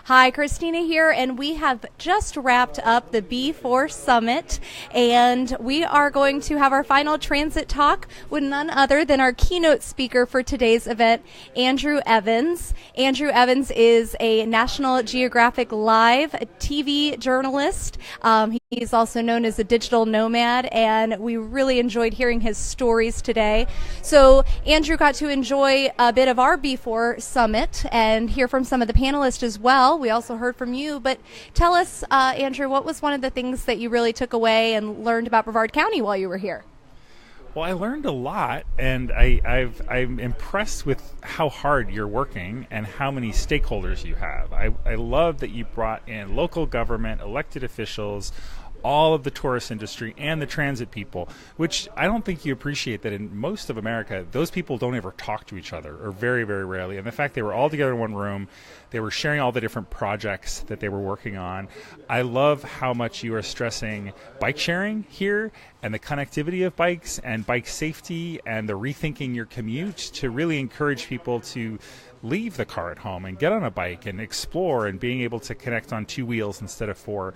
Hi, Christina here, and we have just wrapped up the B4 Summit, and we are going to have our final transit talk with none other than our keynote speaker for today's event, Andrew Evans. Andrew Evans is a National Geographic Live TV journalist. He's also known as a digital nomad, and we really enjoyed hearing his stories today. So Andrew got to enjoy a bit of our B4 Summit and hear from some of the panelists as well. We also heard from you, but tell us, Andrew, what was one of the things that you really took away and learned about Brevard County while you were here? Well, I learned a lot, and I'm impressed with how hard you're working and how many stakeholders you have. I love that you brought in local government, elected officials, all of the tourist industry and the transit people, which I don't think you appreciate that in most of America, those people don't ever talk to each other, or very, very rarely. And the fact they were all together in one room, they were sharing all the different projects that they were working on. I love how much you are stressing bike sharing here and the connectivity of bikes and bike safety and the rethinking your commute to really encourage people to leave the car at home and get on a bike and explore and being able to connect on two wheels instead of four.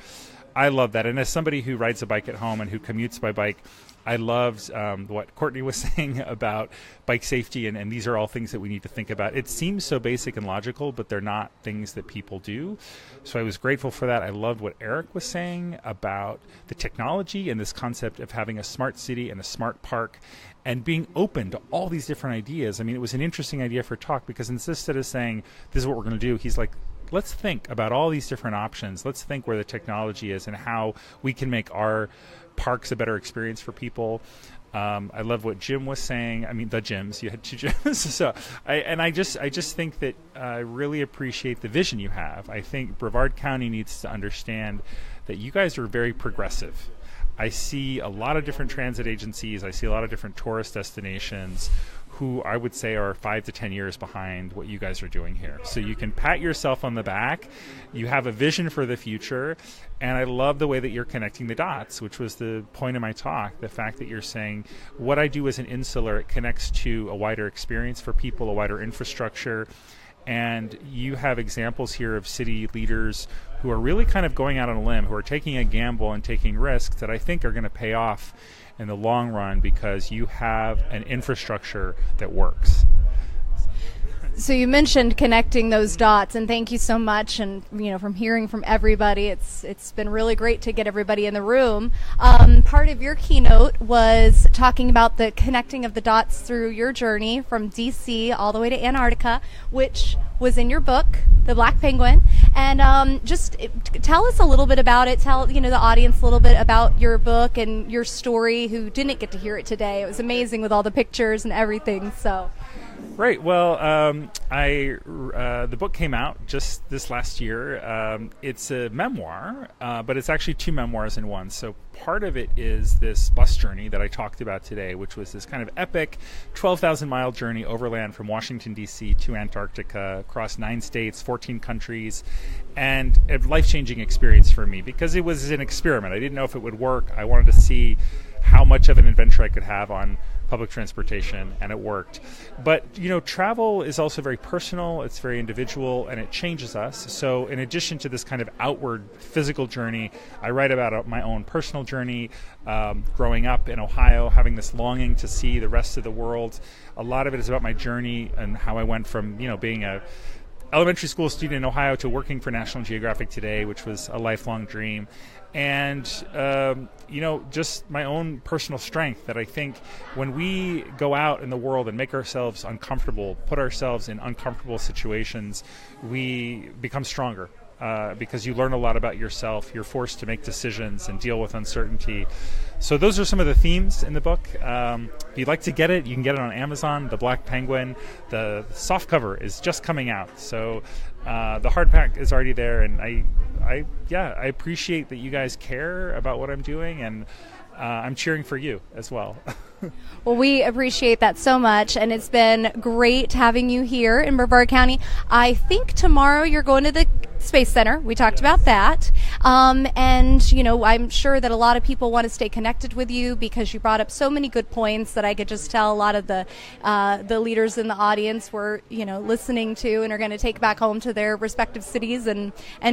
I love that. And as somebody who rides a bike at home and who commutes by bike, I loved what Courtney was saying about bike safety, and these are all things that we need to think about. It seems so basic and logical, but they're not things that people do. So I was grateful for that. I loved what Eric was saying about the technology and this concept of having a smart city and a smart park and being open to all these different ideas. I mean, it was an interesting idea for a talk because instead of saying, this is what we're going to do, he's like, let's think about all these different options. Let's think where the technology is and how we can make our parks a better experience for people. I love what Jim was saying. I mean, the gyms. You had two gyms. So, I just think that I really appreciate the vision you have. I think Brevard County needs to understand that you guys are very progressive. I see a lot of different transit agencies. I see a lot of different tourist destinations who I would say are 5 to 10 years behind what you guys are doing here. So you can pat yourself on the back. You have a vision for the future. And I love the way that you're connecting the dots, which was the point of my talk, the fact that you're saying what I do as an insular, it connects to a wider experience for people, a wider infrastructure. And you have examples here of city leaders who are really kind of going out on a limb, who are taking a gamble and taking risks that I think are going to pay off in the long run because you have an infrastructure that works. So you mentioned connecting those dots, and thank you so much. And from hearing from everybody, it's been really great to get everybody in the room. Part of your keynote was talking about the connecting of the dots through your journey from DC all the way to Antarctica, which was in your book, The Black Penguin. And just tell us a little bit about it. Tell the audience a little bit about your book and your story who didn't get to hear it today. It was amazing with all the pictures and everything. So. Right. Well, the book came out just this last year. It's a memoir, but it's actually two memoirs in one. So part of it is this bus journey that I talked about today, which was this kind of epic 12,000-mile journey overland from Washington, D.C. to Antarctica, across 9 states, 14 countries, and a life-changing experience for me because it was an experiment. I didn't know if it would work. I wanted to see how much of an adventure I could have on public transportation, and it worked. But, travel is also very personal, it's very individual, and it changes us. So in addition to this kind of outward physical journey, I write about my own personal journey, growing up in Ohio, having this longing to see the rest of the world. A lot of it is about my journey and how I went from, being a elementary school student in Ohio to working for National Geographic today, which was a lifelong dream. And, just my own personal strength that I think when we go out in the world and make ourselves uncomfortable, put ourselves in uncomfortable situations, we become stronger because you learn a lot about yourself. You're forced to make decisions and deal with uncertainty. So those are some of the themes in the book. If you'd like to get it, you can get it on Amazon, The Black Penguin. The soft cover is just coming out. So the hardback is already there, and I appreciate that you guys care about what I'm doing, and I'm cheering for you as well. Well, we appreciate that so much, and it's been great having you here in Brevard County. I think tomorrow you're going to the Space Center. We talked about that. And, you know, I'm sure that a lot of people want to stay connected with you because you brought up so many good points that I could just tell a lot of the leaders in the audience were, you know, listening to and are going to take back home to their respective cities and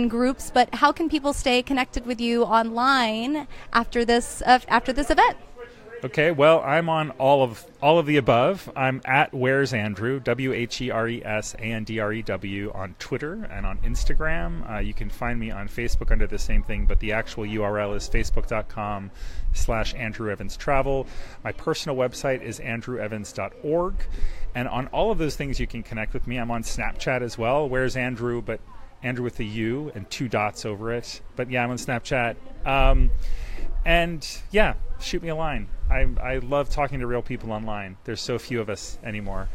groups. But how can people stay connected with you online after this event? Okay, well, I'm on all of the above. I'm at Where's Andrew, WhereSandrew on Twitter and on Instagram. You can find me on Facebook under the same thing, but the actual URL is facebook.com/Andrew Evans Travel. My personal website is andrewevans.org. And on all of those things, you can connect with me. I'm on Snapchat as well. Where's Andrew, but Andrew with a U and 2 dots over it. But yeah, I'm on Snapchat. And yeah, shoot me a line. I love talking to real people online. There's so few of us anymore.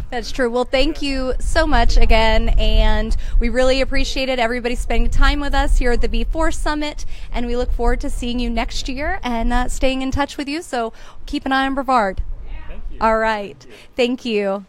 That's true. Well, thank you so much again, and we really appreciate it. Everybody spending time with us here at the B4 Summit, and we look forward to seeing you next year and staying in touch with you. So keep an eye on Brevard. Thank you. All right. Thank you.